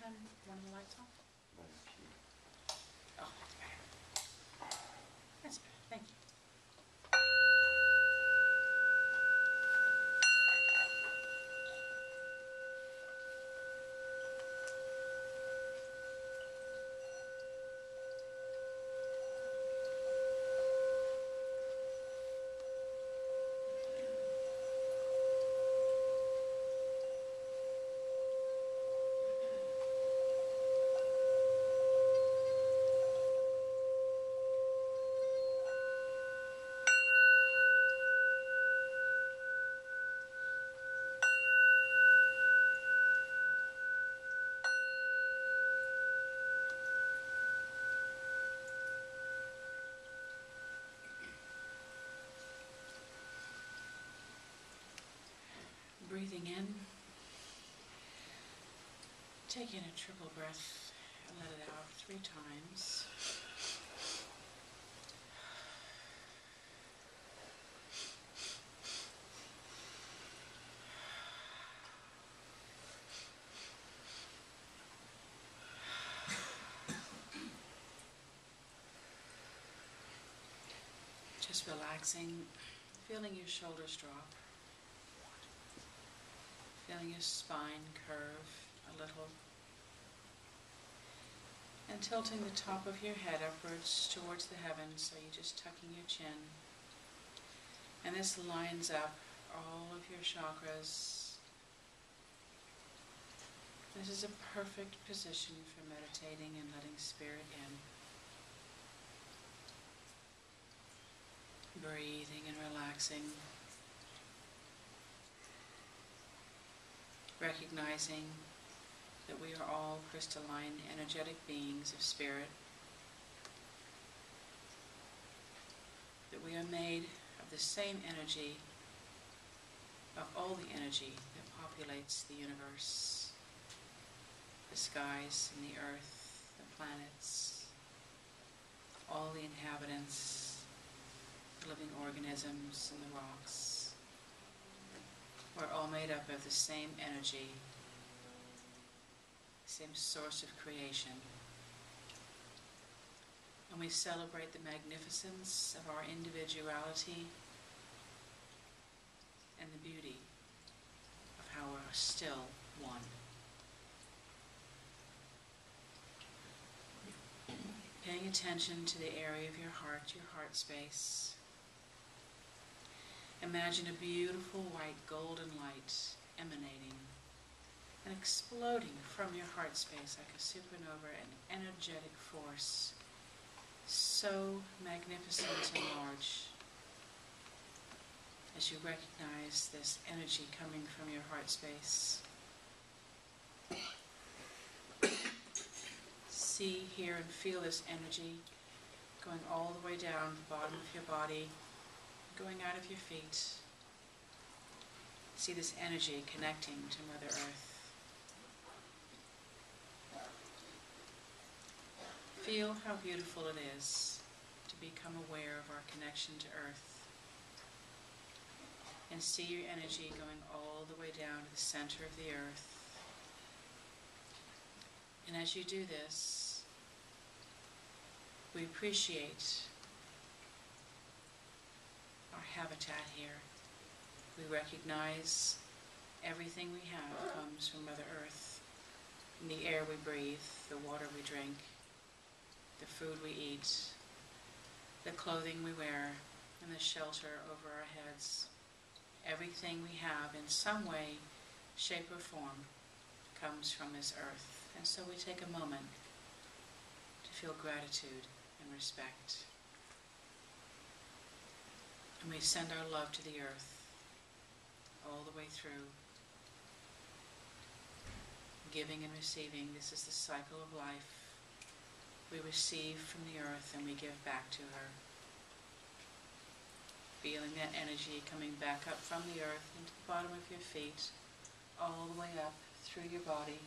turn one of the lights off? Oh, that's better. That's better. Thank you. Breathing in, take in a triple breath and let it out 3 times. Just relaxing, feeling your shoulders drop. Feeling your spine curve a little, and tilting the top of your head upwards towards the heavens, so you're just tucking your chin. And this lines up all of your chakras. This is a perfect position for meditating and letting spirit in. Breathing and relaxing. Recognizing that we are all crystalline, energetic beings of spirit, that we are made of the same energy, of all the energy that populates the universe, the skies and the earth, the planets, all the inhabitants, the living organisms and the rocks. We're all made up of the same energy, same source of creation. And we celebrate the magnificence of our individuality and the beauty of how we're still one. Paying attention to the area of your heart space. Imagine a beautiful white golden light emanating and exploding from your heart space like a supernova, an energetic force, so magnificent and large. As you recognize this energy coming from your heart space, see, hear, and feel this energy going all the way down the bottom of your body, going out of your feet. See this energy connecting to Mother Earth. Feel how beautiful it is to become aware of our connection to Earth. And see your energy going all the way down to the center of the Earth. And as you do this, we appreciate our habitat here. We recognize everything we have comes from Mother Earth. From the air we breathe, the water we drink, the food we eat, the clothing we wear, and the shelter over our heads. Everything we have in some way, shape, or form comes from this earth. And so we take a moment to feel gratitude and respect. And we send our love to the earth all the way through. Giving and receiving, this is the cycle of life. We receive from the earth and we give back to her. Feeling that energy coming back up from the earth into the bottom of your feet, all the way up through your body.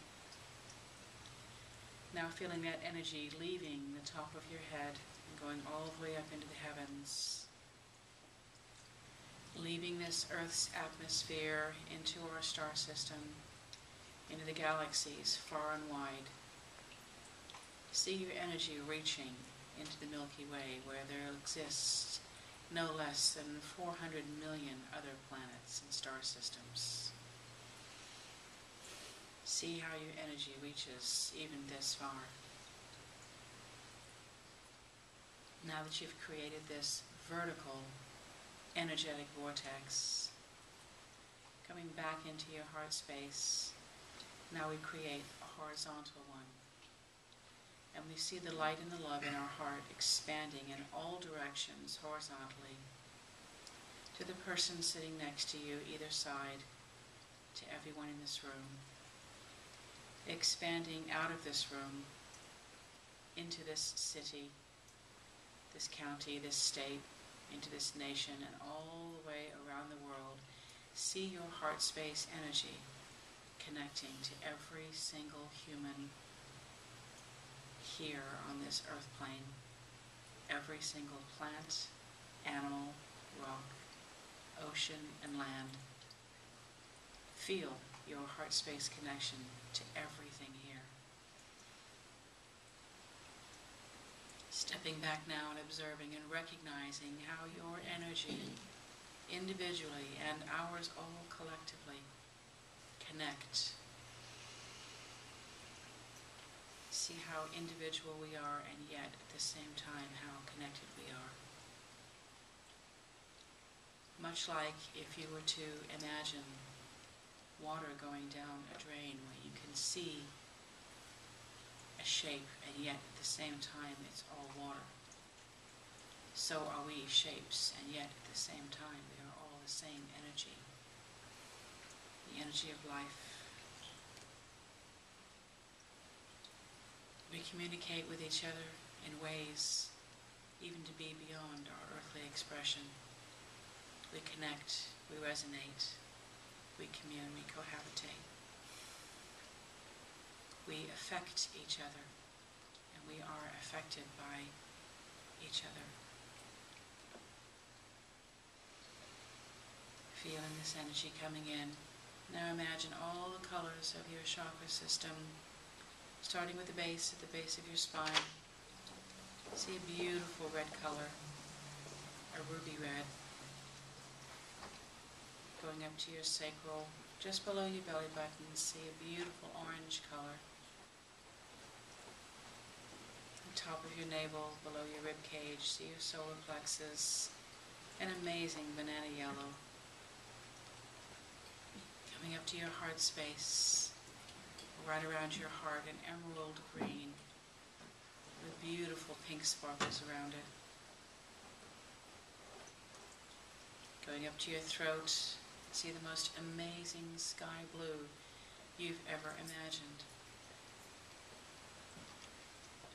Now feeling that energy leaving the top of your head and going all the way up into the heavens. Leaving this Earth's atmosphere into our star system, into the galaxies far and wide. See your energy reaching into the Milky Way, where there exists no less than 400 million other planets and star systems. See how your energy reaches even this far. Now that you've created this vertical energetic vortex, coming back into your heart space, now we create a horizontal one. And we see the light and the love in our heart expanding in all directions horizontally, to the person sitting next to you, either side, to everyone in this room, expanding out of this room into this city, this county, this state, into this nation, and all the way around the world. See your heart space energy connecting to every single human here on this earth plane, every single plant, animal, rock, ocean, and land. Feel your heart space connection to everything here. Stepping back now and observing and recognizing how your energy, individually and ours all collectively, connect. See how individual we are, and yet at the same time how connected we are. Much like if you were to imagine water going down a drain where you can see a shape, and yet at the same time it's all water. So are we shapes, and yet at the same time we are all the same energy. The energy of life. We communicate with each other in ways even to be beyond our earthly expression. We connect, we resonate, we commune, we cohabitate. We affect each other, and we are affected by each other. Feeling this energy coming in. Now imagine all the colors of your chakra system, starting with the base, at the base of your spine. See a beautiful red color, a ruby red. Going up to your sacral, just below your belly button, see a beautiful orange color. The top of your navel, below your rib cage, see your solar plexus, an amazing banana yellow. Coming up to your heart space, right around your heart, an emerald green with beautiful pink sparkles around it. Going up to your throat, see the most amazing sky blue you've ever imagined.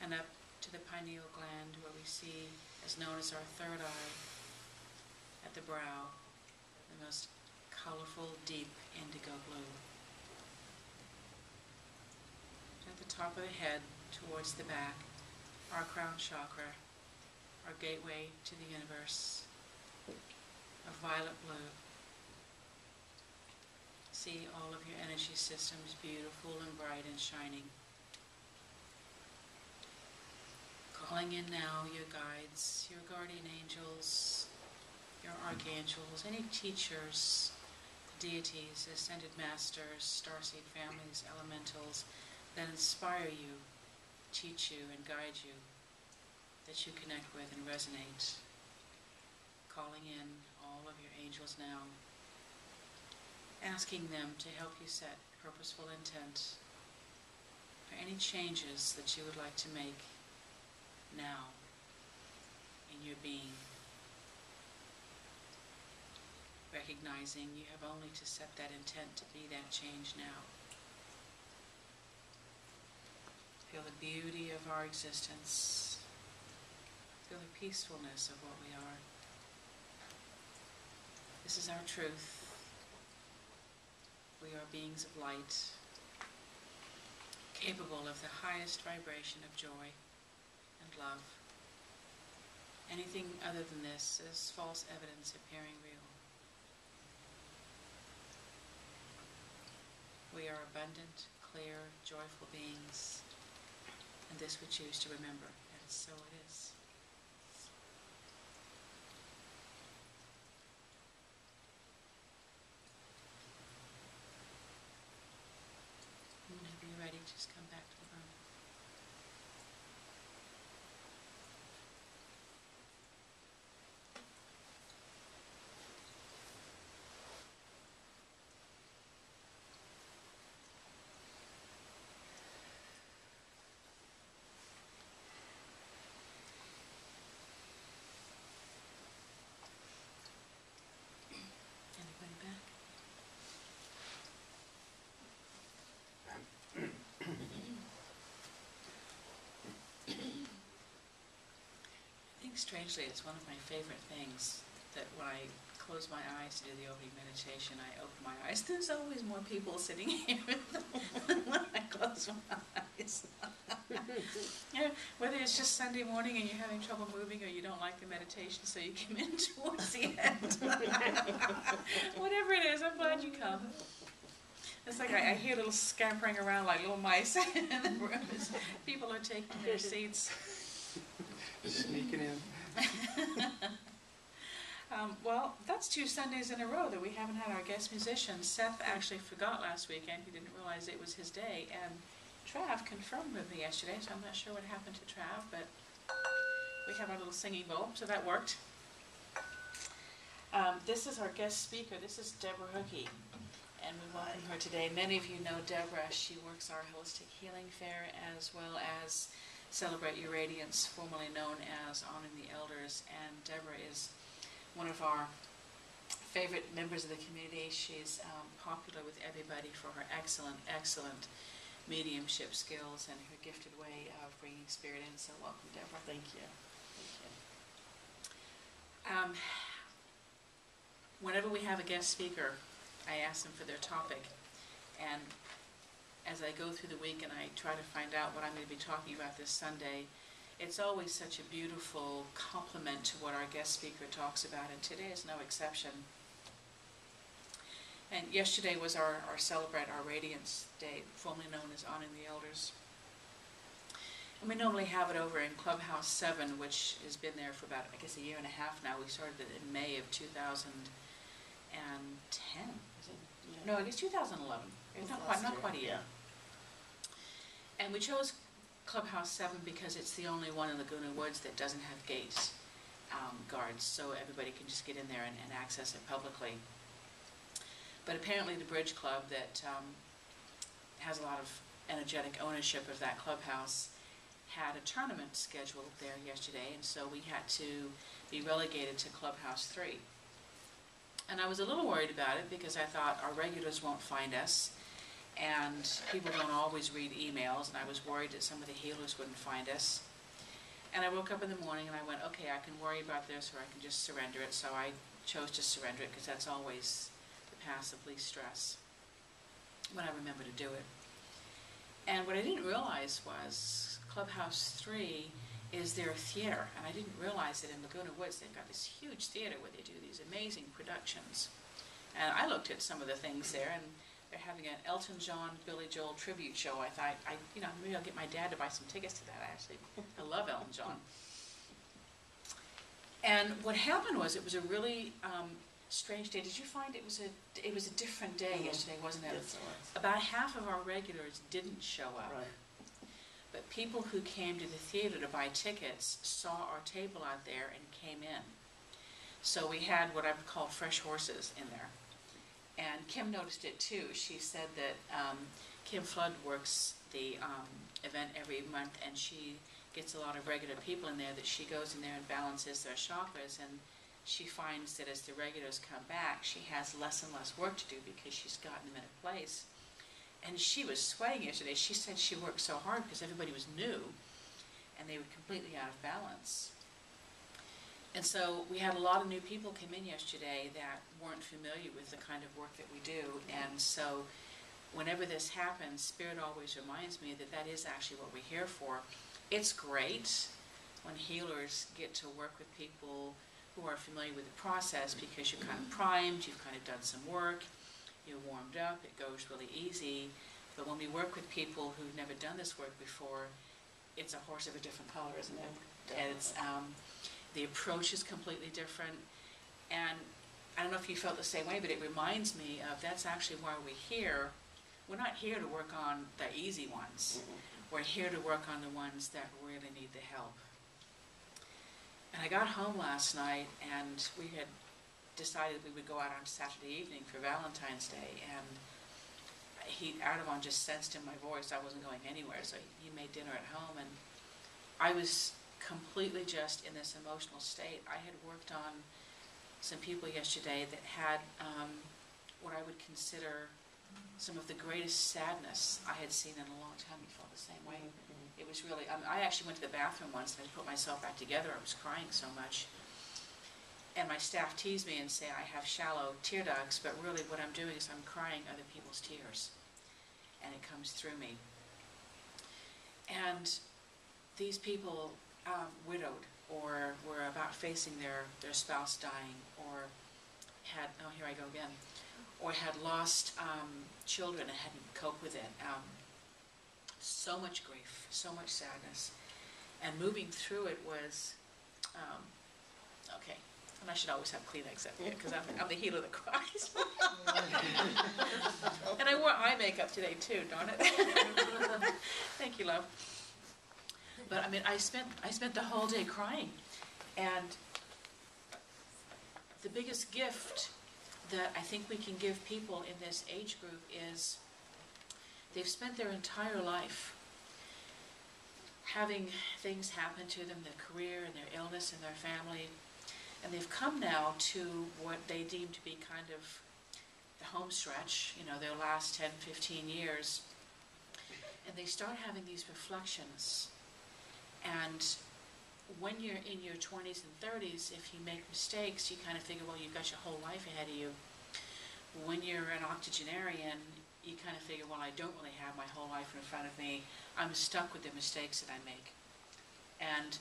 And up to the pineal gland, where we see, as known as our third eye, at the brow, the most colorful, deep indigo blue. At the top of the head, towards the back, our crown chakra, our gateway to the universe, a violet blue. See all of your energy systems beautiful and bright and shining. Calling in now your guides, your guardian angels, your archangels, any teachers, deities, ascended masters, starseed families, elementals that inspire you, teach you, and guide you, that you connect with and resonate. Calling in all of your angels now, asking them to help you set purposeful intent for any changes that you would like to make now in your being. Recognizing you have only to set that intent to be that change now. Feel the beauty of our existence. Feel the peacefulness of what we are. This is our truth. We are beings of light, capable of the highest vibration of joy and love. Anything other than this is false evidence appearing real. We are abundant, clear, joyful beings, and this we choose to remember, and so it is. Whenever you're ready, just come back to the room. Anybody back? I think strangely it's one of my favorite things that when I close my eyes to do the opening meditation, I open my eyes. There's always more people sitting here than when I close my eyes. Yeah, whether it's just Sunday morning and you're having trouble moving or you don't like the meditation, so you come in towards the end. Whatever it is, I'm glad you come. It's like I hear little scampering around like little mice in the room as people are taking their seats. Sneaking in. Well, that's 2 Sundays in a row that we haven't had our guest musician. Seth actually forgot last weekend. He didn't realize it was his day. And Trav confirmed with me yesterday, so I'm not sure what happened to Trav, but we have our little singing bowl, so that worked. This is our guest speaker. This is Debra Hookey, and we welcome her today. Many of you know Debra. She works our Holistic Healing Fair as well as Celebrate Your Radiance, formerly known as Honoring the Elders. And Debra is one of our favorite members of the community. She's popular with everybody for her excellent mediumship skills and her gifted way of bringing spirit in. So welcome, Debra. Thank you. Thank you. Whenever we have a guest speaker, I ask them for their topic. And as I go through the week and I try to find out what I'm going to be talking about this Sunday, it's always such a beautiful complement to what our guest speaker talks about, and today is no exception. And yesterday was our Celebrate Our Radiance Day, formerly known as Honoring the Elders. And we normally have it over in Clubhouse 7, which has been there for about, I guess, a year and a half now. We started it in May of 2010. Is it? Yeah. No, I guess 2011. It's not quite a year. Yeah. And we chose Clubhouse 7 because it's the only one in Laguna Woods that doesn't have gates, guards, so everybody can just get in there and access it publicly. But apparently the Bridge Club that has a lot of energetic ownership of that clubhouse had a tournament scheduled there yesterday, and so we had to be relegated to Clubhouse 3. And I was a little worried about it because I thought our regulars won't find us, and people don't always read emails, and I was worried that some of the healers wouldn't find us. And I woke up in the morning and I went, okay, I can worry about this or I can just surrender it. So I chose to surrender it because that's always the path of least stress when I remember to do it. And what I didn't realize was Clubhouse 3 is their theater, and I didn't realize that in Laguna Woods they've got this huge theater where they do these amazing productions. And I looked at some of the things there, and they're having an Elton John, Billy Joel tribute show. I thought, maybe I'll get my dad to buy some tickets to that. I love Elton John. And what happened was it was a really strange day. Did you find it was a different day yesterday, wasn't it? Yes, it was. About half of our regulars didn't show up. Right. But people who came to the theater to buy tickets saw our table out there and came in. So we had what I would call fresh horses in there. And Kim noticed it too. She said that Kim Flood works the event every month, and she gets a lot of regular people in there that she goes in there and balances their chakras, and she finds that as the regulars come back, she has less and less work to do because she's gotten them in a place. And she was sweating yesterday. She said she worked so hard because everybody was new, and they were completely out of balance. And so we had a lot of new people come in yesterday that weren't familiar with the kind of work that we do. And so whenever this happens, Spirit always reminds me that that is actually what we're here for. It's great when healers get to work with people who are familiar with the process because you're kind of primed, you've kind of done some work, you're warmed up, it goes really easy. But when we work with people who've never done this work before, it's a horse of a different color, isn't it? And it's, the approach is completely different. And I don't know if you felt the same way, but it reminds me of that's actually why we're here. We're not here to work on the easy ones. We're here to work on the ones that really need the help. And I got home last night, and we had decided we would go out on Saturday evening for Valentine's Day, and Artavan just sensed in my voice I wasn't going anywhere, so he made dinner at home, and I was completely just in this emotional state. I had worked on some people yesterday that had what I would consider some of the greatest sadness I had seen in a long time. You felt the same way? It was really, I actually went to the bathroom once and I put myself back together. I was crying so much. And my staff tease me and say I have shallow tear ducts, but really what I'm doing is I'm crying other people's tears. And it comes through me. And these people, widowed, or were about facing their spouse dying, or had, oh here I go again, or had lost children and hadn't coped with it. So much grief, so much sadness. And moving through it was, okay, and I should always have Kleenex up here because I'm the healer that cries. And I wore eye makeup today too, darn it. Thank you, love. But I mean, I spent the whole day crying. And the biggest gift that I think we can give people in this age group is they've spent their entire life having things happen to them, their career and their illness and their family, and they've come now to what they deem to be kind of the home stretch, you know, their last 10, 15 years, and they start having these reflections. And when you're in your 20s and 30s, if you make mistakes, you kind of figure, well, you've got your whole life ahead of you. When you're an octogenarian, you kind of figure, well, I don't really have my whole life in front of me. I'm stuck with the mistakes that I make. And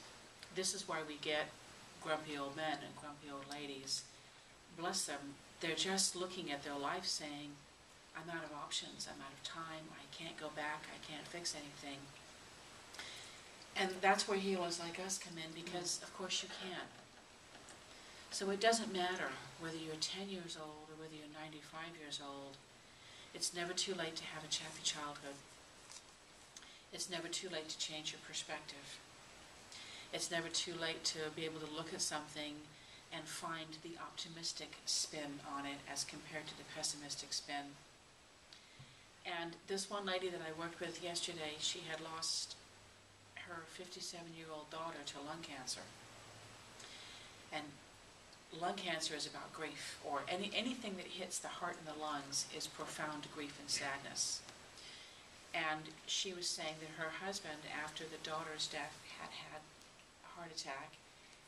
this is why we get grumpy old men and grumpy old ladies. Bless them. They're just looking at their life saying, I'm out of options, I'm out of time, I can't go back, I can't fix anything. And that's where healers like us come in, because of course you can. So it doesn't matter whether you're 10 years old or whether you're 95 years old. It's never too late to have a happy childhood. It's never too late to change your perspective. It's never too late to be able to look at something and find the optimistic spin on it as compared to the pessimistic spin. And this one lady that I worked with yesterday, she had lost her 57-year-old daughter to lung cancer. And lung cancer is about grief, or anything that hits the heart and the lungs is profound grief and sadness. And she was saying that her husband, after the daughter's death, had had a heart attack,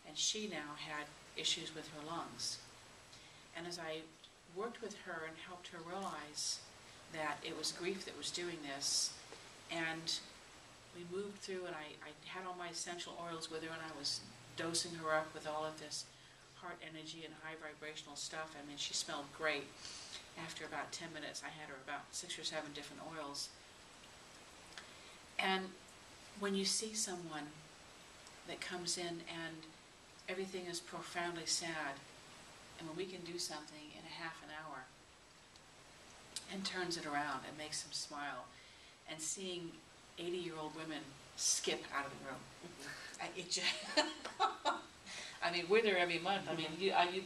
and she now had issues with her lungs. And as I worked with her and helped her realize that it was grief that was doing this, and we moved through, and I had all my essential oils with her, and I was dosing her up with all of this heart energy and high vibrational stuff. I mean, she smelled great. After about 10 minutes, I had her about 6 or 7 different oils. And when you see someone that comes in and everything is profoundly sad, and when we can do something in a half an hour and turns it around and makes them smile, and seeing 80-year-old women skip out of the room. I mean, we're there every month. I mean,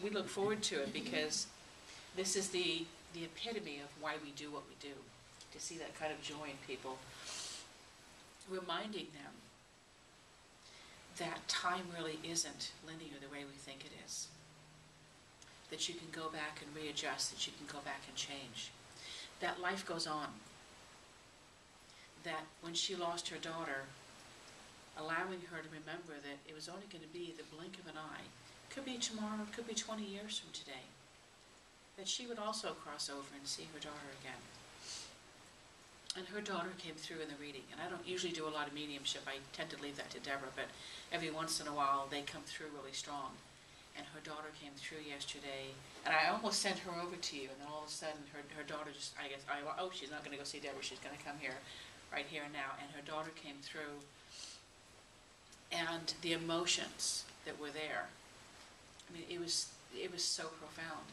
we look forward to it because this is the epitome of why we do what we do, to see that kind of joy in people. Reminding them that time really isn't linear the way we think it is. That you can go back and readjust, that you can go back and change. That life goes on. That when she lost her daughter, allowing her to remember that it was only going to be the blink of an eye, could be tomorrow, could be 20 years from today, that she would also cross over and see her daughter again. And her daughter came through in the reading, and I don't usually do a lot of mediumship, I tend to leave that to Debra, but every once in a while they come through really strong. and her daughter came through yesterday, and I almost sent her over to you, and then all of a sudden her daughter just, oh, she's not going to go see Debra, she's going to come here, right here and now, and her daughter came through, and the emotions that were there, I mean, it was so profound.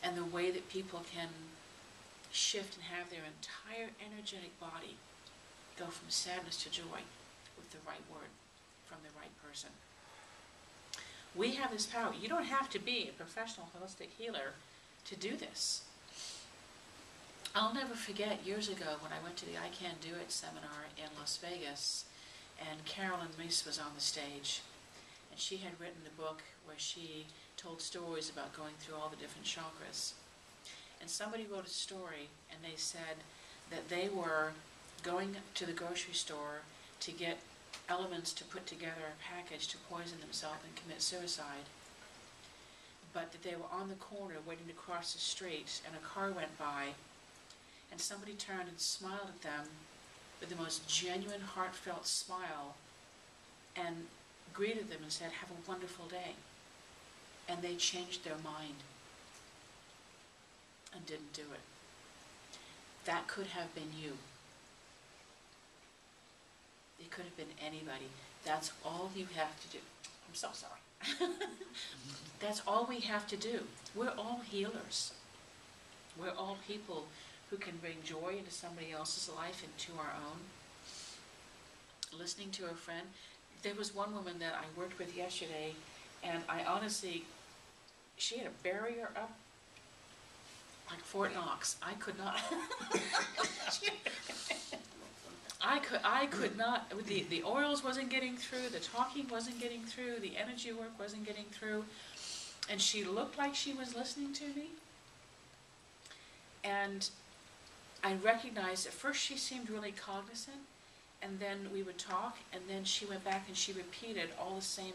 And the way that people can shift and have their entire energetic body go from sadness to joy with the right word from the right person. We have this power. You don't have to be a professional holistic healer to do this. I'll never forget years ago when I went to the I Can Do It seminar in Las Vegas, and Carolyn Reese was on the stage, and she had written a book where she told stories about going through all the different chakras. And somebody wrote a story, and they said that they were going to the grocery store to get elements to put together a package to poison themselves and commit suicide, but that they were on the corner waiting to cross the street, and a car went by, and somebody turned and smiled at them with the most genuine, heartfelt smile, and greeted them and said, "Have a wonderful day." And they changed their mind and didn't do it. That could have been you. It could have been anybody. That's all you have to do. I'm so sorry. That's all we have to do. We're all healers. We're all people who can bring joy into somebody else's life and to our own. Listening to a friend. There was one woman that I worked with yesterday, and I honestly, she had a barrier up like Fort Knox. I could not. I could not. The oils wasn't getting through. The talking wasn't getting through. The energy work wasn't getting through. And she looked like she was listening to me. And I recognized at first she seemed really cognizant, and then we would talk, and then she went back and she repeated all the same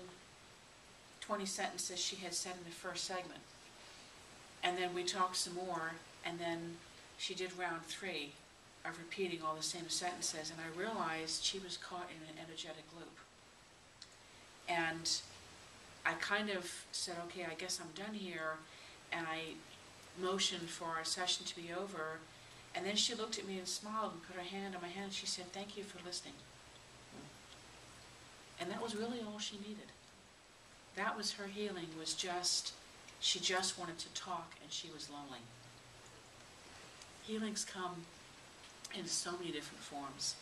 20 sentences she had said in the first segment. And then we talked some more, and then she did round 3 of repeating all the same sentences, and I realized she was caught in an energetic loop. And I kind of said, okay, I guess I'm done here, and I motioned for our session to be over, and then she looked at me and smiled and put her hand on my hand, and she said, "Thank you for listening." And that was really all she needed. That was her healing, was just, she just wanted to talk, and she was lonely. Healings come in so many different forms.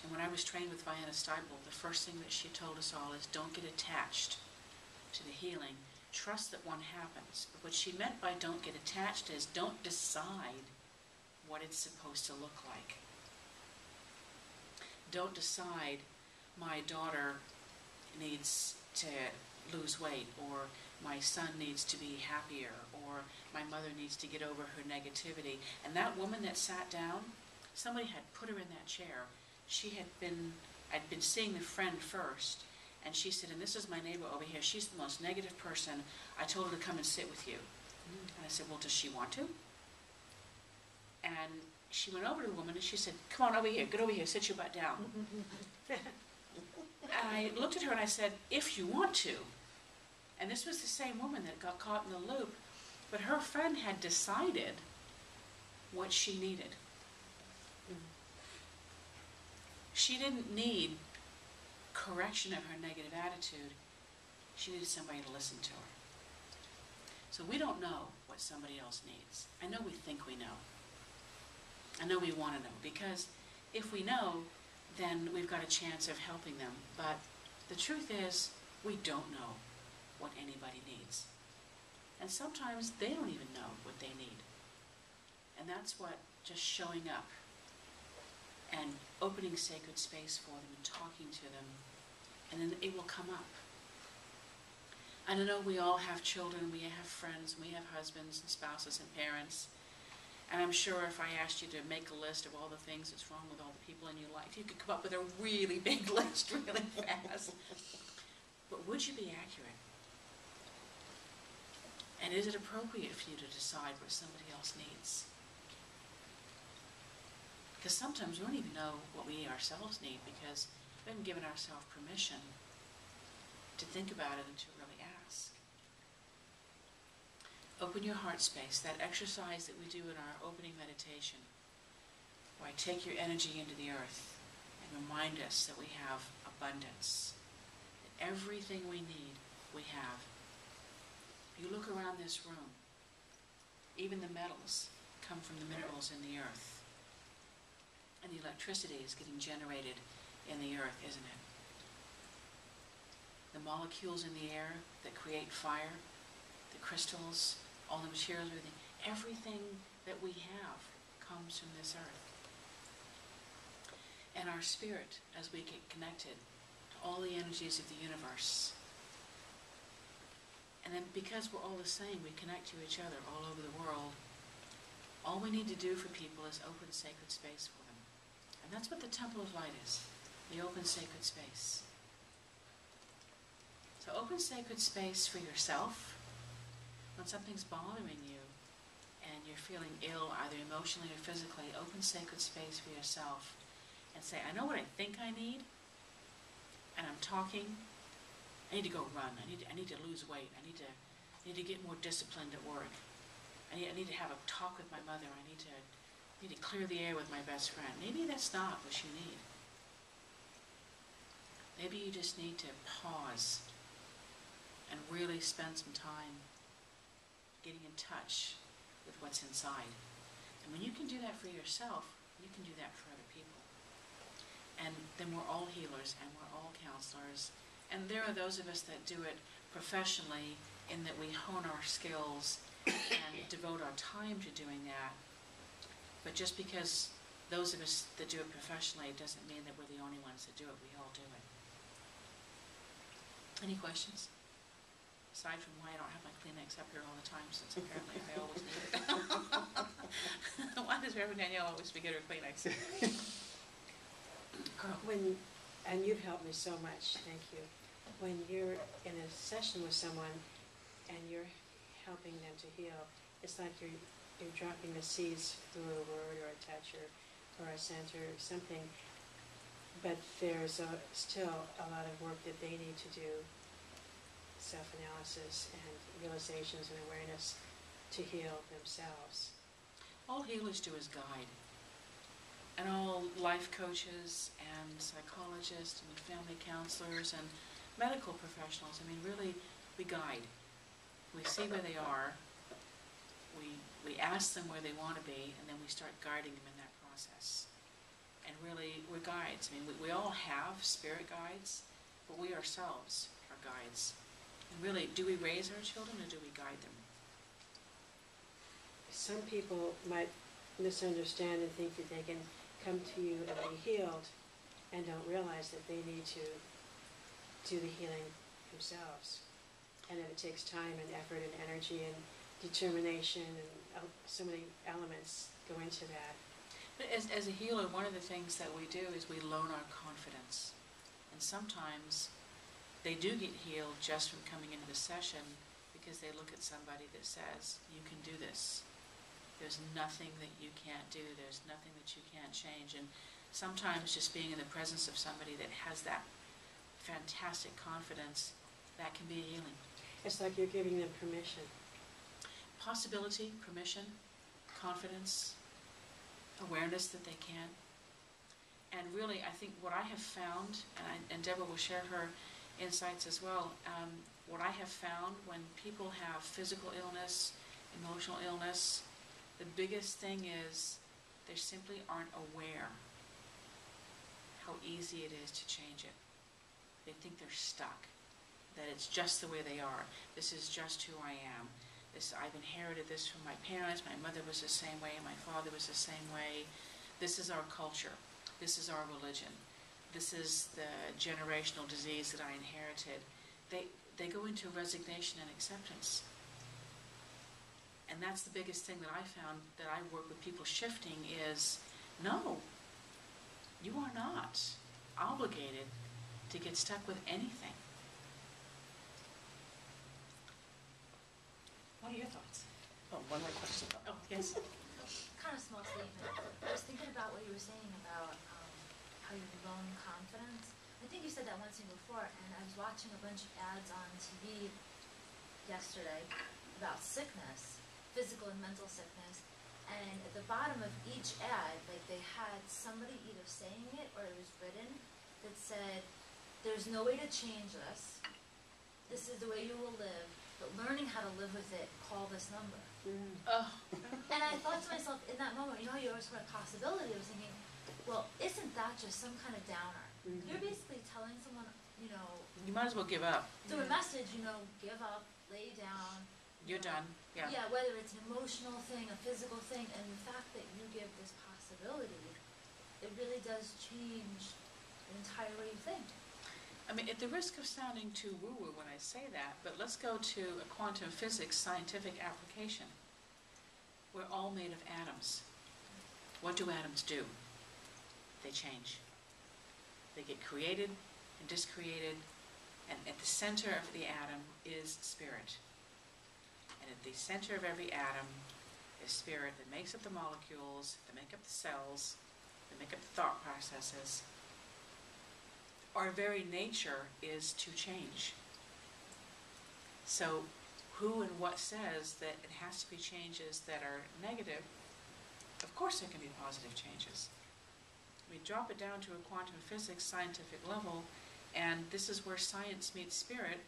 And when I was trained with Vienna Steipel, the first thing that she told us all is, don't get attached to the healing. Trust that one happens. But what she meant by don't get attached is don't decide what it's supposed to look like. Don't decide my daughter needs to lose weight, or my son needs to be happier, or my mother needs to get over her negativity. And that woman that sat down, somebody had put her in that chair. I'd been seeing the friend first, and she said, and this is my neighbor over here, she's the most negative person. I told her to come and sit with you. And I said, well, does she want to? And she went over to the woman and she said, come on over here, get over here, sit your butt down. And I looked at her and I said, if you want to. And this was the same woman that got caught in the loop, but her friend had decided what she needed. She didn't need correction of her negative attitude. She needed somebody to listen to her. So we don't know what somebody else needs. I know we think we know. I know we want to know, because if we know, then we've got a chance of helping them. But the truth is, we don't know what anybody needs. And sometimes they don't even know what they need. And that's what just showing up and opening sacred space for them and talking to them, and then it will come up. And I know we all have children, we have friends, we have husbands and spouses and parents. And I'm sure if I asked you to make a list of all the things that's wrong with all the people in your life, you could come up with a really big list really fast. But would you be accurate? And is it appropriate for you to decide what somebody else needs? Because sometimes we don't even know what we ourselves need, because we haven't given ourselves permission to think about it and to really ask. Open your heart space, that exercise that we do in our opening meditation, where I take your energy into the earth and remind us that we have abundance, that everything we need, we have. If you look around this room, even the metals come from the minerals in the earth. And the electricity is getting generated in the earth, isn't it? The molecules in the air that create fire, the crystals, all the materials, everything that we have comes from this earth. And our spirit, as we get connected to all the energies of the universe, and then because we're all the same, we connect to each other all over the world. All we need to do for people is open sacred space for them. And that's what the Temple of Light is, the open sacred space. So open sacred space for yourself. When something's bothering you and you're feeling ill, either emotionally or physically, open sacred space for yourself and say, I know what I think I need, and I'm talking. I need to go run. I need to lose weight. I need to get more disciplined at work. I need to have a talk with my mother. I need to clear the air with my best friend. Maybe that's not what you need. Maybe you just need to pause and really spend some time getting in touch with what's inside. And when you can do that for yourself, you can do that for other people. And then we're all healers and we're all counselors. And there are those of us that do it professionally in that we hone our skills and devote our time to doing that. But just because those of us that do it professionally doesn't mean that we're the only ones that do it. We all do it. Any questions? Aside from why I don't have my Kleenex up here all the time, since apparently I always need it. Why does Reverend Danielle always forget her Kleenex? And you've helped me so much, thank you. When you're in a session with someone and you're helping them to heal, it's like you're dropping the seeds through a word or a touch or a scent or something, but there's still a lot of work that they need to do, self-analysis and realizations and awareness to heal themselves. All healers do is guide. And all life coaches and psychologists and family counselors and medical professionals, I mean, really, we guide. We see where they are, we ask them where they want to be, and then we start guiding them in that process. And really, we're guides. I mean, we all have spirit guides, but we ourselves are guides. And really, do we raise our children or do we guide them? Some people might misunderstand and think that they can come to you and be healed and don't realize that they need to do the healing themselves. And that it takes time and effort and energy and determination and so many elements go into that. But as a healer, one of the things that we do is we loan our confidence. And sometimes they do get healed just from coming into the session because they look at somebody that says, you can do this. There's nothing that you can't do. There's nothing that you can't change. And sometimes just being in the presence of somebody that has that fantastic confidence, that can be a healing. It's like you're giving them permission. Possibility, permission, confidence, awareness that they can. And really, I think what I have found, and Debra will share her insights as well, what I have found when people have physical illness, emotional illness, the biggest thing is they simply aren't aware how easy it is to change it. They think they're stuck, that it's just the way they are. This is just who I am. I've inherited this from my parents. My mother was the same way, and my father was the same way. This is our culture. This is our religion. This is the generational disease that I inherited. They go into resignation and acceptance. And that's the biggest thing that I found that I work with people shifting is, no, you are not obligated to get stuck with anything. What are your thoughts? Oh, one more question. Oh, yes. Kind of small statement. I was thinking about what you were saying about how you loan confidence. I think you said that once before, and I was watching a bunch of ads on TV yesterday about sickness, physical and mental sickness, and at the bottom of each ad, like they had somebody either saying it or it was written that said, there's no way to change this. This is the way you will live, but learning how to live with it, call this number. Oh, And I thought to myself in that moment, you know how you always heard a possibility, I was thinking, well, isn't that just some kind of downer? You're basically telling someone, you know, you might as well give up. through a message, you know, give up, lay down. You're done. Yeah. Yeah, whether it's an emotional thing, a physical thing, and the fact that you give this possibility, it really does change the entire way you think. I mean, at the risk of sounding too woo-woo when I say that, but let's go to a quantum physics scientific application. We're all made of atoms. What do atoms do? They change. They get created and discreated, and at the center of the atom is spirit. And at the center of every atom is spirit that makes up the molecules, that make up the cells, that make up the thought processes. Our very nature is to change. So who and what says that it has to be changes that are negative? Of course there can be positive changes. We drop it down to a quantum physics scientific level, and this is where science meets spirit,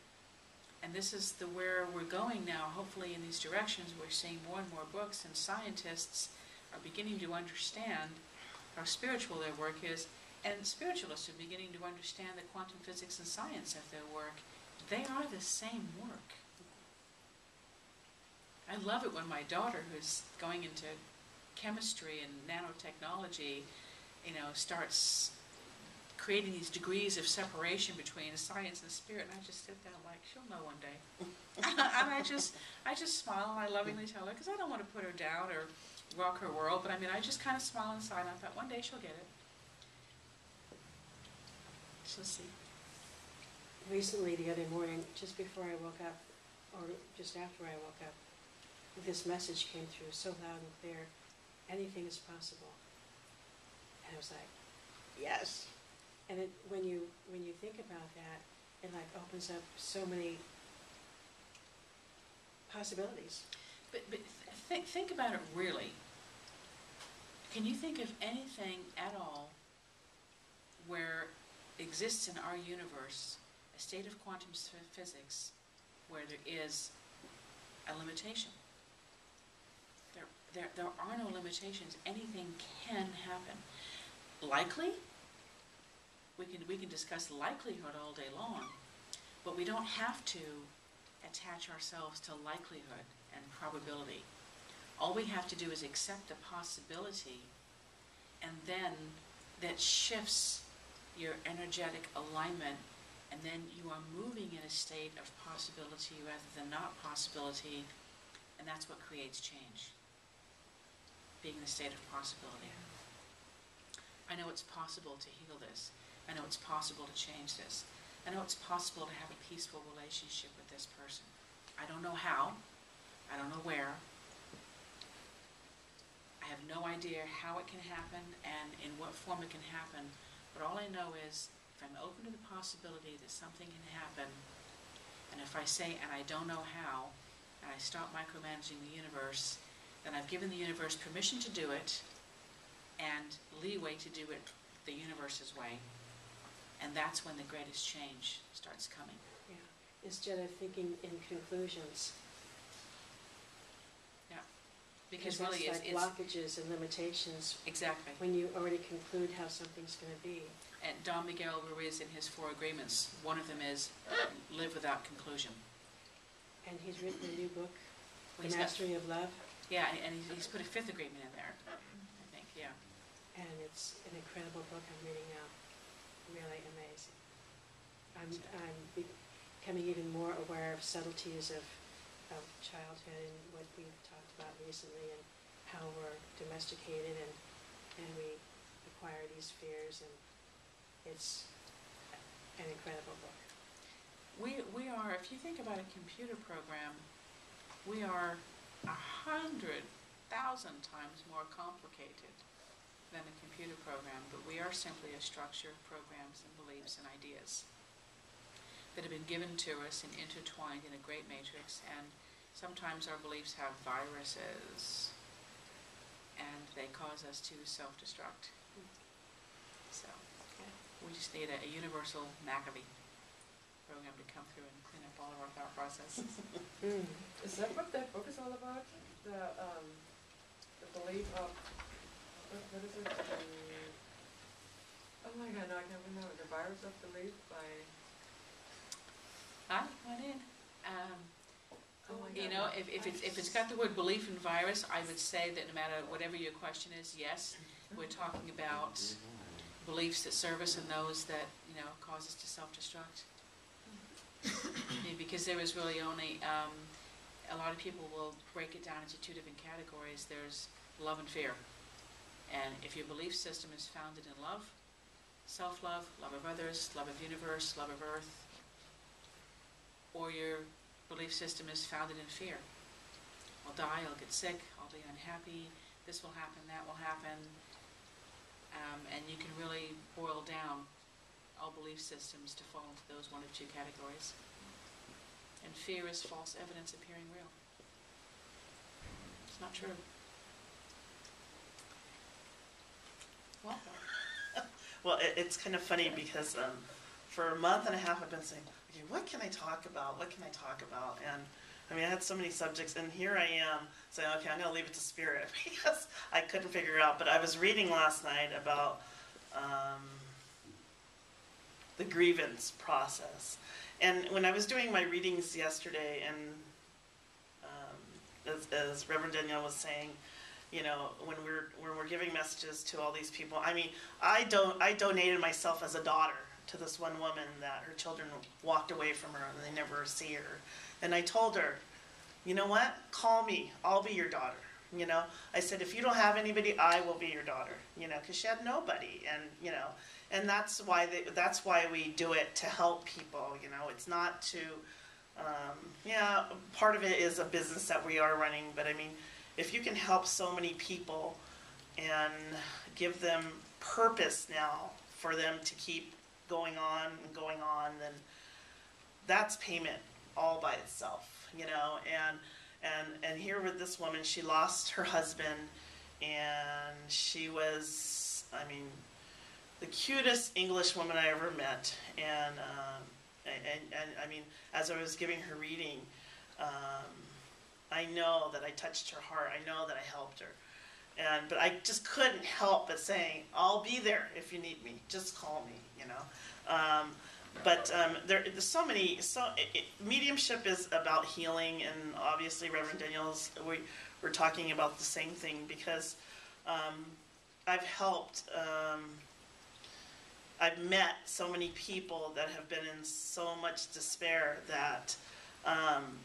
and this is where we're going now, hopefully in these directions. We're seeing more and more books, and scientists are beginning to understand how spiritual their work is, and spiritualists are beginning to understand that quantum physics and science have their work. They are the same work. I love it when my daughter, who's going into chemistry and nanotechnology, you know, starts creating these degrees of separation between science and spirit, and I just sit there like, she'll know one day. And I just smile and I lovingly tell her, because I don't want to put her down or rock her world, but I mean, I just kind of smile inside, and I thought, one day she'll get it. She'll see. Recently, the other morning, just before I woke up, or just after I woke up, this message came through so loud and clear, anything is possible. And I was like, yes. And when you think about that, it like opens up so many possibilities. But think about it really. Can you think of anything at all where exists in our universe a state of quantum physics where there is a limitation? There are no limitations. Anything can happen. Likely? We can discuss likelihood all day long, but we don't have to attach ourselves to likelihood and probability. All we have to do is accept the possibility, and then that shifts your energetic alignment, and then you are moving in a state of possibility rather than not possibility, and that's what creates change, being in a state of possibility. I know it's possible to heal this. I know it's possible to change this. I know it's possible to have a peaceful relationship with this person. I don't know how. I don't know where. I have no idea how it can happen and in what form it can happen, but all I know is if I'm open to the possibility that something can happen, and if I say, and I don't know how, and I stop micromanaging the universe, then I've given the universe permission to do it and leeway to do it the universe's way, and that's when the greatest change starts coming. Yeah. Instead of thinking in conclusions. Yeah. Because really that's it's like blockages and limitations exactly. when you already conclude how something's going to be. And Don Miguel Ruiz in his 4 agreements, one of them is live without conclusion. And he's written a new book, Well, The Mastery of Love. Yeah, and he's put a 5th agreement in there, I think, yeah. And it's an incredible book I'm reading now. Really amazing. I'm becoming even more aware of subtleties of childhood and what we've talked about recently, and how we're domesticated and we acquire these fears, and it's an incredible book. We are, if you think about a computer program, we are 100,000 times more complicated than a computer program, but we are simply a structure of programs and beliefs and ideas that have been given to us and intertwined in a great matrix, and sometimes our beliefs have viruses, and they cause us to self-destruct. So, we just need a universal Maccabee program to come through and clean up all of our thought processes. Is that what that book is all about? The belief of, what is it? Oh my God, no, I can't remember. The Virus of Belief by... I went in. Oh my You God. know, if it's got the word belief and virus, I would say that no matter whatever your question is, yes, we're talking about beliefs that serve us and those that, you know, cause us to self-destruct. Because there is really only, a lot of people will break it down into two different categories. There's love and fear. And if your belief system is founded in love, self-love, love of others, love of universe, love of earth, or your belief system is founded in fear. I'll die, I'll get sick, I'll be unhappy, this will happen, that will happen. And you can really boil down all belief systems to fall into those one of two categories. And fear is false evidence appearing real. It's not true. Well, Well, it's kind of funny because for a month and a half I've been saying, okay, what can I talk about? What can I talk about? And I mean, I had so many subjects, and here I am saying, okay, I'm going to leave it to Spirit because I couldn't figure it out. But I was reading last night about the grievance process. And when I was doing my readings yesterday, and as Reverend Danielle was saying, you know, when we're giving messages to all these people, I mean, I donated myself as a daughter to this one woman that her children walked away from her and they never see her. And I told her, you know what? Call me. I'll be your daughter. You know, I said, if you don't have anybody, I will be your daughter. You know, because she had nobody, and you know, and that's why we do it, to help people. You know, it's not to, yeah, part of it is a business that we are running, but I mean, if you can help so many people and give them purpose now for them to keep going on and going on, then that's payment all by itself, you know. And here with this woman, she lost her husband, and she was, I mean, the cutest English woman I ever met. And I mean, as I was giving her reading, I know that I touched her heart. I know that I helped her. But I just couldn't help but saying, I'll be there if you need me. Just call me, you know. But there's so many. Mediumship is about healing, and obviously, Reverend Danielle's, we're talking about the same thing, because I've helped. I've met so many people that have been in so much despair that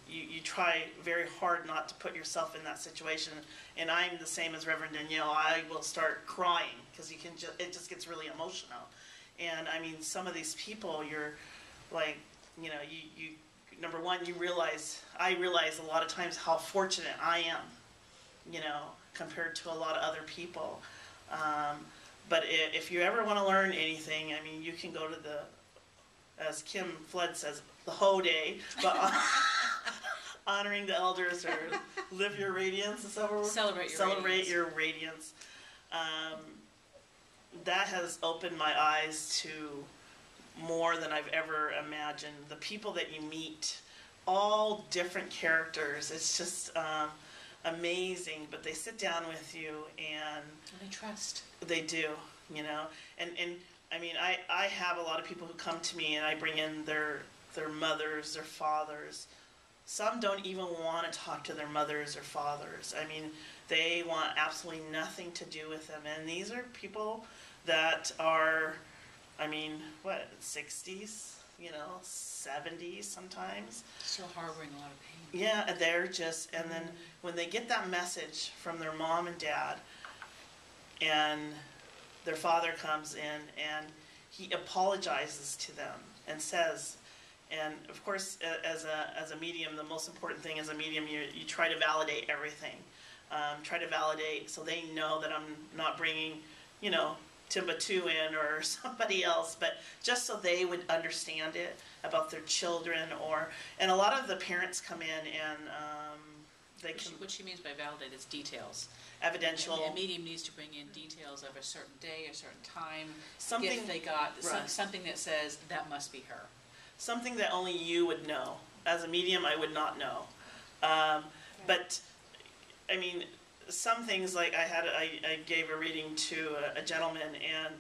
you try very hard not to put yourself in that situation. And I'm the same as Reverend Danielle. I will start crying because it just gets really emotional. And I mean, some of these people, you're like, you know, you number one, I realize a lot of times how fortunate I am, you know, compared to a lot of other people. But if you ever want to learn anything, I mean, you can go to as Kim Flood says, the Ho Day, but honoring the elders, or live your radiance, is that what Celebrate your radiance. That has opened my eyes to more than I've ever imagined. The people that you meet, all different characters, it's just amazing. But they sit down with you and they trust. They do, you know. And I mean, I have a lot of people who come to me, and I bring in their mothers, their fathers. Some don't even want to talk to their mothers or fathers. I mean, they want absolutely nothing to do with them. And these are people that are, I mean, what, 60s, you know, 70s sometimes. Still harboring a lot of pain. Yeah, and they're just, and then when they get that message from their mom and dad, and their father comes in and he apologizes to them and says, and of course, as a medium, the most important thing as a medium, you try to validate everything. Try to validate so they know that I'm not bringing, you know, Timbuktu in or somebody else, but just so they would understand it about their children. And a lot of the parents come in, and they can, What she means by validate is details. evidential, A medium needs to bring in details of a certain day, a certain time, something, if they got Right. something that says that must be her. something that only you would know. As a medium, I would not know. But, I mean, some things, like I gave a reading to a gentleman, and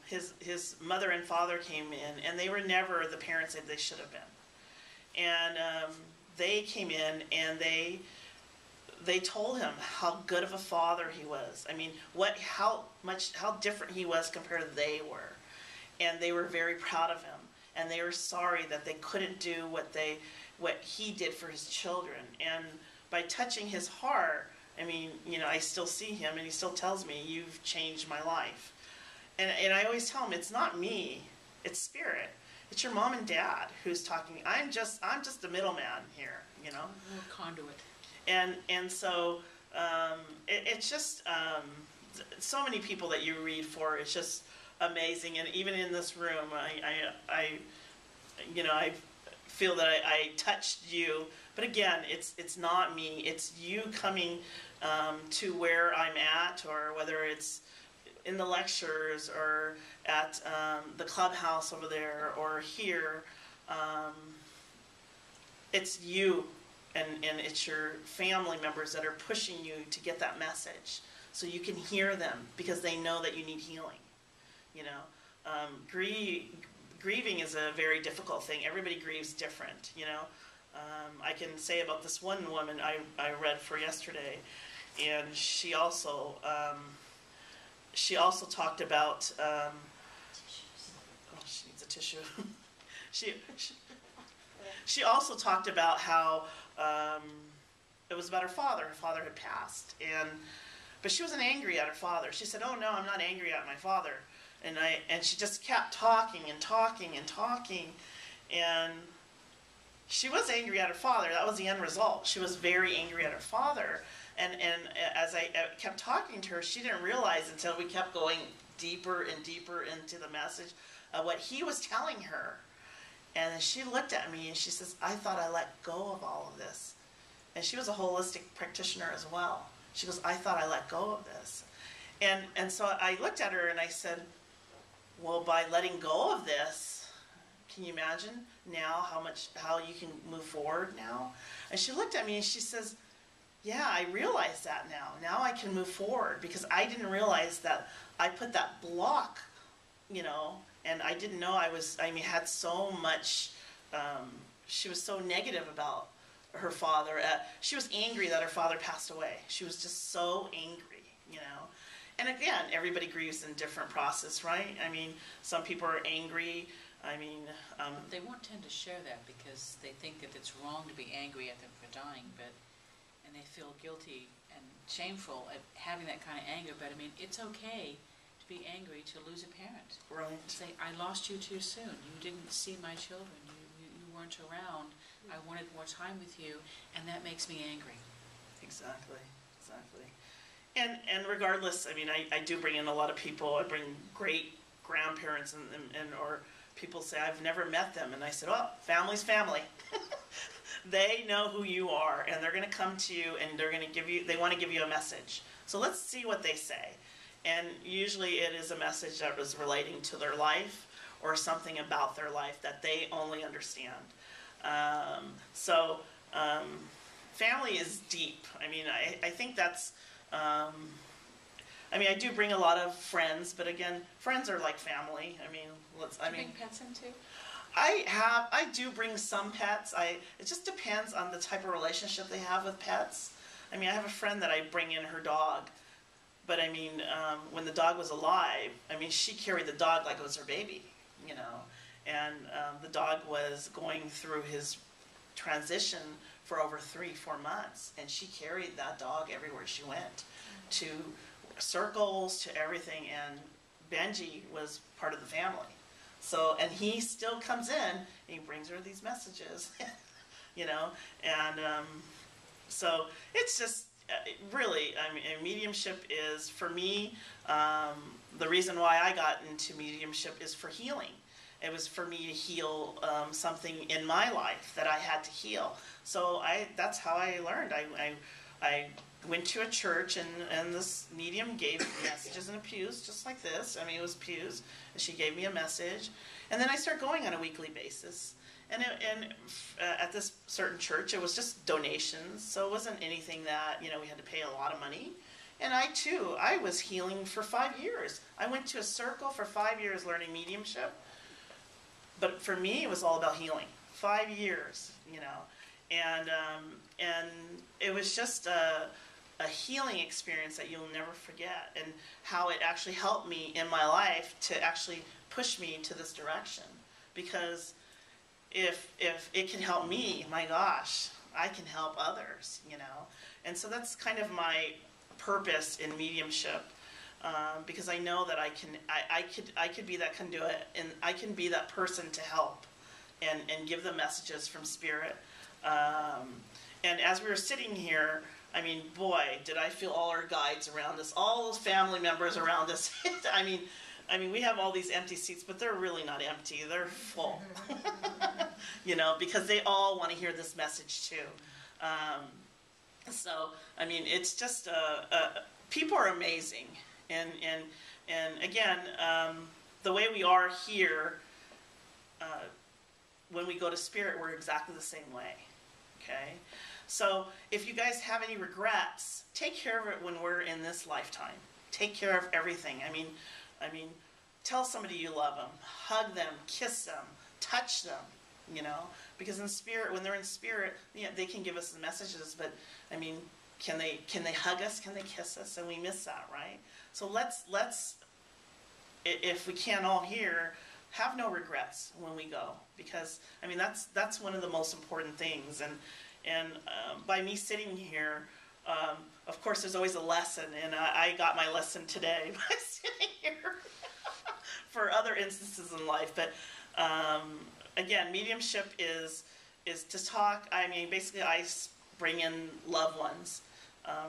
his mother and father came in, and they were never the parents that they should have been. And they came in, and they told him how good of a father he was. I mean, how different he was compared to they were. And they were very proud of him. And they were sorry that they couldn't do what he did for his children. And by touching his heart, I mean, you know, I still see him, and he still tells me, "You've changed my life." And I always tell him, it's not me, it's spirit. It's your mom and dad who's talking. I'm just the middleman here, you know. More conduit. And so it's just so many people that you read for. It's just amazing. And even in this room, I feel that I touched you. But again, it's not me. It's you coming to where I'm at, or whether it's in the lectures or at the clubhouse over there or here. It's you, and it's your family members that are pushing you to get that message, so you can hear them, because they know that you need healing. You know, grieving is a very difficult thing. Everybody grieves different. You know, I can say about this one woman I read for yesterday, and she also talked about. Oh, she needs a tissue. She also talked about how it was about her father. Her father had passed, but she wasn't angry at her father. She said, "Oh no, I'm not angry at my father," and she just kept talking and talking and talking, and she was angry at her father. That was the end result. She was very angry at her father, and as I kept talking to her, she didn't realize until we kept going deeper and deeper into the message of what he was telling her. And she looked at me and she says, "I thought I let go of all of this." And she was a holistic practitioner as well. She goes, "I thought I let go of this." And so I looked at her and I said, "Well, by letting go of this, can you imagine now how you can move forward now?" And she looked at me and she says, "Yeah, I realize that now. Now I can move forward, because I didn't realize that I put that block, you know, and I didn't know had so much, she was so negative about her father. She was angry that her father passed away. She was just so angry, you know. And again, everybody grieves in different process, right? I mean, some people are angry. I mean, They won't tend to share that because they think that it's wrong to be angry at them for dying, and they feel guilty and shameful at having that kind of anger. But I mean, it's okay to be angry to lose a parent. right. Say, "I lost you too soon. You didn't see my children. You weren't around. I wanted more time with you, and that makes me angry." Exactly. And regardless, I mean, I do bring in a lot of people. I bring great grandparents and or people say, "I've never met them," and I said, "Oh, family's family." They know who you are, and they're going to come to you, and they want to give you a message. So let's see what they say. And usually it is a message that was relating to their life or something about their life that they only understand. Family is deep. I mean, I think that's, I do bring a lot of friends, but again, friends are like family. I mean, Do you bring pets in too? I do bring some pets. It just depends on the type of relationship they have with pets. I mean, I have a friend that I bring in her dog, but I mean, when the dog was alive, I mean, she carried the dog like it was her baby, you know, and the dog was going through his transition for over 3-4 months, and she carried that dog everywhere she went, to circles, to everything, and Benji was part of the family. So, and he still comes in, and he brings her these messages, you know, and so it's just really, I mean, mediumship is, for me, the reason why I got into mediumship is for healing. It was for me to heal something in my life that I had to heal. So that's how I learned. I went to a church, and this medium gave messages in the pews, just like this. I mean, it was pews, and she gave me a message. And then I started going on a weekly basis. And at this certain church, it was just donations, so it wasn't anything that, we had to pay a lot of money. And I was healing for 5 years. I went to a circle for 5 years learning mediumship. But for me, it was all about healing. 5 years, And it was just a healing experience that you'll never forget, and how it actually helped me in my life to actually push me to this direction. Because if it can help me, my gosh, I can help others, And so that's kind of my purpose in mediumship, because I know that I could be that conduit, and I can be that person to help and give them messages from Spirit. And as we were sitting here, I mean, boy, did I feel all our guides around us, all those family members around us. I mean, we have all these empty seats, but they're really not empty. They're full, because they all want to hear this message too. So, I mean, it's just, people are amazing. And again, the way we are here, when we go to Spirit, we're exactly the same way. Okay? So, if you guys have any regrets, take care of it when we're in this lifetime. Take care of everything. I mean, tell somebody you love them, hug them, kiss them, touch them, because in Spirit, when they're in Spirit, they can give us the messages, but I mean, can they hug us? Can they kiss us? And we miss that, right? So let's if we can all here, have no regrets when we go, because I mean that's one of the most important things. And by me sitting here, of course, there's always a lesson, and I got my lesson today by sitting here for other instances in life. But again, mediumship is to talk. I mean, basically, I bring in loved ones,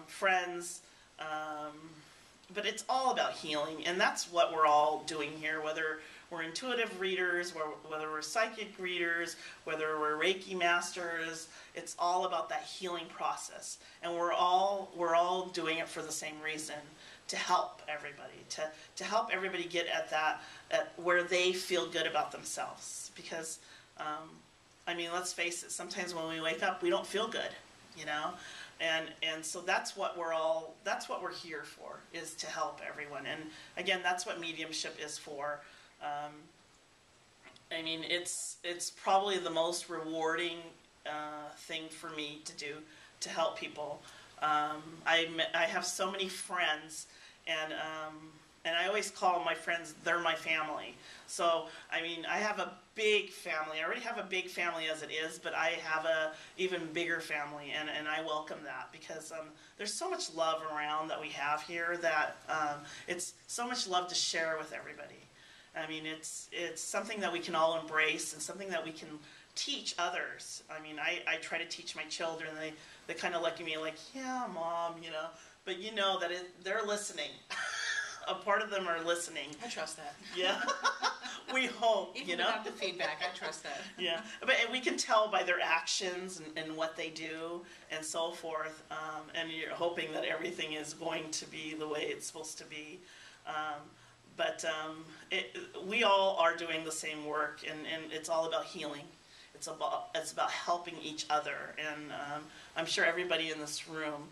friends, but it's all about healing, and that's what we're all doing here, whether we're intuitive readers, whether we're psychic readers, whether we're Reiki masters. It's all about that healing process, and we're all doing it for the same reason, to help everybody, to help everybody get at where they feel good about themselves. Because I mean, let's face it, sometimes when we wake up, we don't feel good, and so that's what we're here for, is to help everyone. And again, that's what mediumship is for. I mean, it's probably the most rewarding thing for me to do, to help people. I have so many friends, and I always call my friends, they're my family. So, I mean, I have a big family. I already have a big family as it is, but I have a even bigger family, and I welcome that, because there's so much love around that we have here, that it's so much love to share with everybody. I mean, it's something that we can all embrace, and something that we can teach others. I mean, I try to teach my children. They kind of look at me like, yeah, Mom, but that they're listening. A part of them are listening. I trust that. Yeah. We hope, Even without the feedback, I trust that. Yeah, but we can tell by their actions and what they do and so forth, and you're hoping that everything is going to be the way it's supposed to be. But we all are doing the same work, and it's all about healing. It's about helping each other, and I'm sure everybody in this room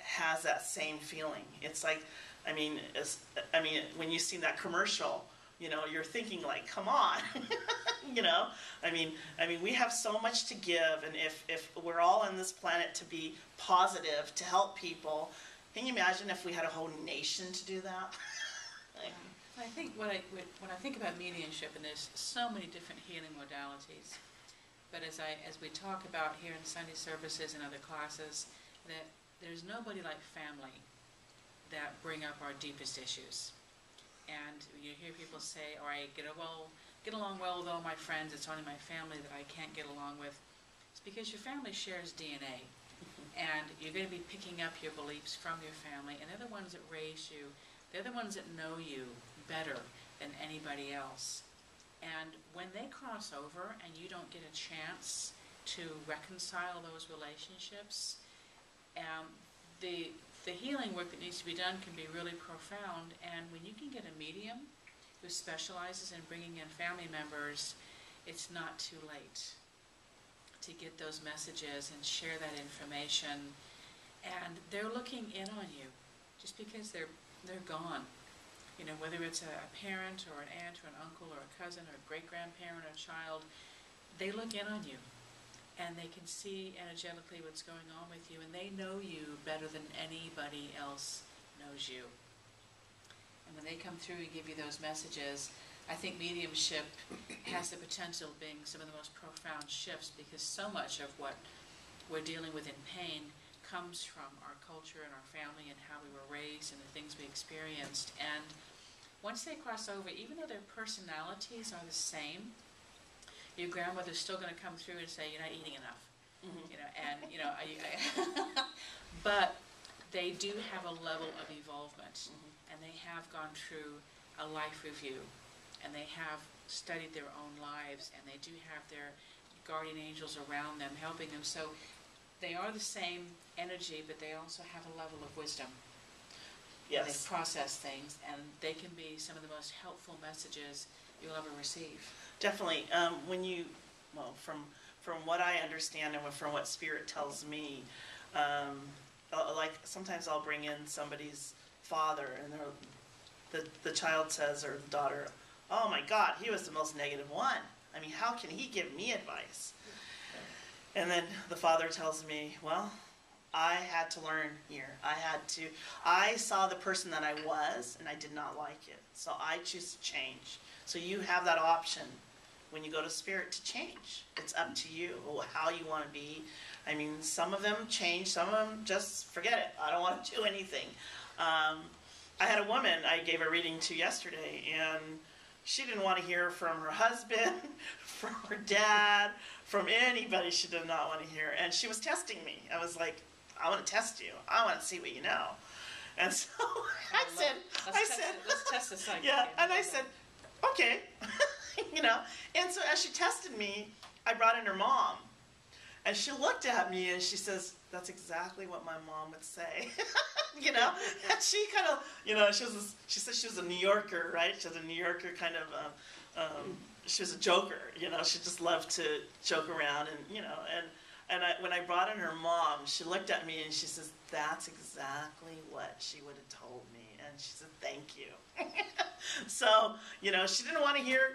has that same feeling. It's like, I mean, when you see that commercial, you're thinking like, come on, I mean, we have so much to give, and if we're all on this planet to be positive, to help people, can you imagine if we had a whole nation to do that? I think when I think about mediumship, and there's so many different healing modalities, but as we talk about here in Sunday services and other classes, that there's nobody like family that bring up our deepest issues. And you hear people say, or I get along well with all my friends, it's only my family that I can't get along with. It's because your family shares DNA. And you're going to be picking up your beliefs from your family, and they're the ones that raised you. They're the ones that know you better than anybody else. And when they cross over and you don't get a chance to reconcile those relationships, the healing work that needs to be done can be really profound. And when you can get a medium who specializes in bringing in family members, it's not too late to get those messages and share that information. And they're looking in on you just because they're gone. You know, whether it's a parent or an aunt or an uncle or a cousin or a great-grandparent or a child, they look in on you. And they can see energetically what's going on with you, and they know you better than anybody else knows you. And when they come through and give you those messages, I think mediumship has the potential of being some of the most profound shifts, because so much of what we're dealing with in pain comes from our culture and our family and how we were raised and the things we experienced. And once they cross over, even though their personalities are the same, your grandmother's still going to come through and say, "You're not eating enough," you know, and you know, but they do have a level of evolvement, and they have gone through a life review, and they have studied their own lives, and they do have their guardian angels around them helping them. So they are the same energy, but they also have a level of wisdom. Yes. They process things, and they can be some of the most helpful messages you'll ever receive. Definitely. From what I understand and from what Spirit tells me, like sometimes I'll bring in somebody's father, and the child says, or the daughter, "Oh my God, he was the most negative one. I mean, how can he give me advice?" And then the father tells me, "Well, I had to learn here. I saw the person that I was, and I did not like it. So I choose to change. So you have that option when you go to Spirit to change. It's up to you how you want to be." I mean, some of them change, some of them just forget it. I don't want to do anything. I had a woman I gave a reading to yesterday, and she didn't want to hear from her husband, from her dad, from anybody. She did not want to hear. And she was testing me. I was like, "I want to test you. I want to see what you know." And so I said, let's test the psychic. Yeah, and I said, "Okay." You know, and so as she tested me, I brought in her mom, and she looked at me and she says, "That's exactly what my mom would say." You know, and she kind of, you know, she said she was a New Yorker, right? She was a New Yorker kind of, she was a joker, you know, she just loved to joke around, and, you know, when I brought in her mom, she looked at me and she says, "That's exactly what she would have told me." And she said, "Thank you." So, you know, she didn't want to hear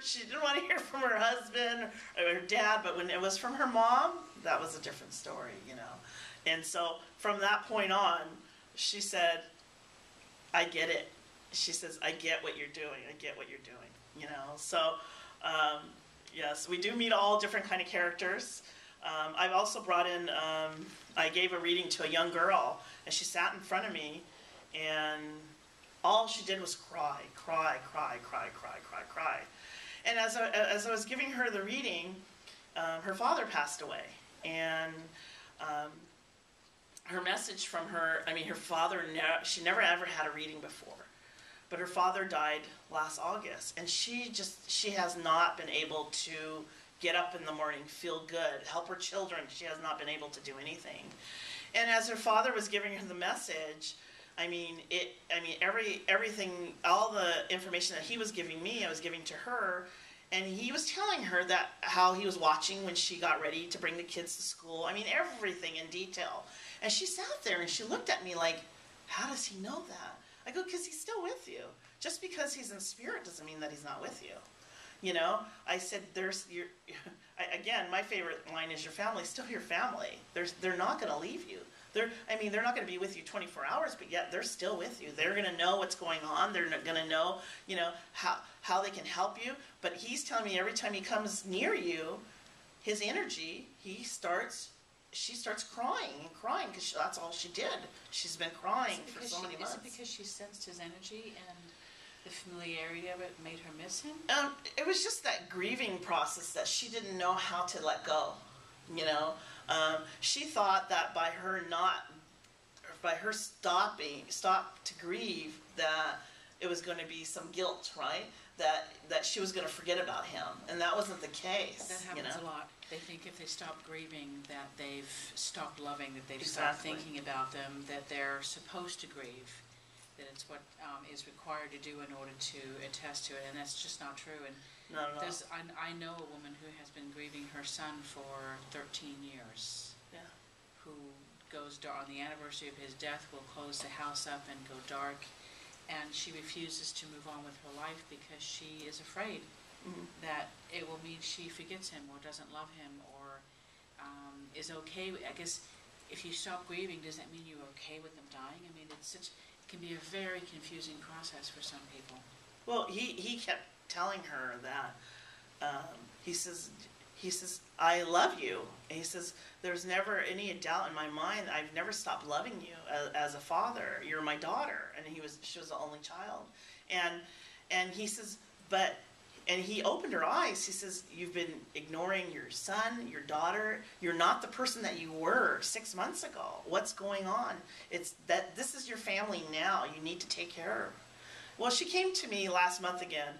from her husband or her dad, but when it was from her mom, that was a different story, you know. And so from that point on, she said, "I get it." She says, "I get what you're doing. I get what you're doing," you know. So, yes, we do meet all different kind of characters. I've also brought in, I gave a reading to a young girl, and she sat in front of me, and all she did was cry. And as I was giving her the reading, her father passed away, and her message from her, I mean, her father, she never ever had a reading before, but her father died last August, and she has not been able to get up in the morning, feel good, help her children. She has not been able to do anything. And as her father was giving her the message, everything, all the information that he was giving me, I was giving to her, and he was telling her that how he was watching when she got ready to bring the kids to school. I mean, everything in detail. And she sat there and she looked at me like, "How does he know that?" I go, "Because he's still with you. Just because he's in spirit doesn't mean that he's not with you." You know, I said, again, my favorite line is, "Your family's still your family. They're not going to leave you. They're not going to be with you 24 hours, but yet they're still with you. They're going to know what's going on. They're going to know, you know, how they can help you." But he's telling me every time he comes near you, his energy, she starts crying because that's all she did. She's been crying for so many months. Is it because she sensed his energy and the familiarity of it made her miss him? It was just that grieving process that she didn't know how to let go. You know, she thought that by her stop to grieve, that it was going to be some guilt, right? That she was going to forget about him, and that wasn't the case. That you happens know? a lot. They think if they stop grieving that they've stopped loving, that they've Exactly. stopped thinking about them, that they're supposed to grieve, that it's what is required to do in order to attest to it, and that's just not true. And No, no, no. I know a woman who has been grieving her son for 13 years, Yeah. who goes dark on the anniversary of his death, will close the house up and go dark, and she refuses to move on with her life because she is afraid that it will mean she forgets him or doesn't love him or is okay. I guess if you stop grieving, does that mean you're okay with them dying? I mean, it can be a very confusing process for some people. Well, he kept telling her that he says, I love you. And he says, there's never any doubt in my mind. I've never stopped loving you as a father. You're my daughter. And she was the only child. And he says, and he opened her eyes. He says, you've been ignoring your son, your daughter. You're not the person that you were 6 months ago. What's going on? It's that this is your family now. You need to take care of. Well, she came to me last month again,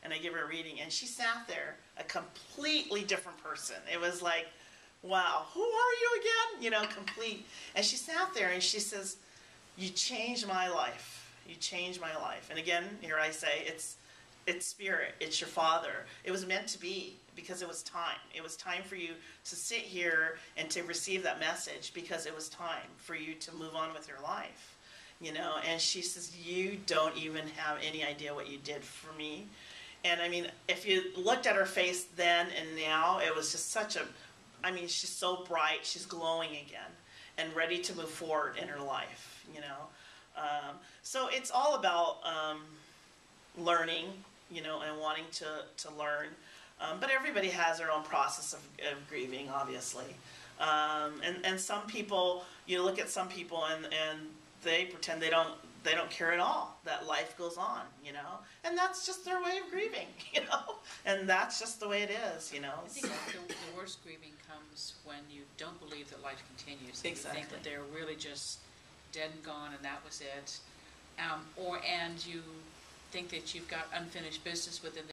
and I gave her a reading, and she sat there, a completely different person. It was like, wow, who are you again? You know, complete. And she sat there, and she says, you changed my life. You changed my life. And again, here I say, it's spirit. It's your father. It was meant to be because it was time. It was time for you to sit here and to receive that message because it was time for you to move on with your life. You know, and she says, you don't even have any idea what you did for me. And I mean, if you looked at her face then and now, it was just she's so bright, she's glowing again and ready to move forward in her life, you know. So it's all about learning, you know, and wanting to learn. But everybody has their own process of grieving, obviously. And some people, you look at some people and they pretend they don't care at all, that life goes on, you know, and that's just their way of grieving, you know, and that's just the way it is, you know. I think the worst grieving comes when you don't believe that life continues. Exactly. You think that they're really just dead and gone and that was it. And you think that you've got unfinished business within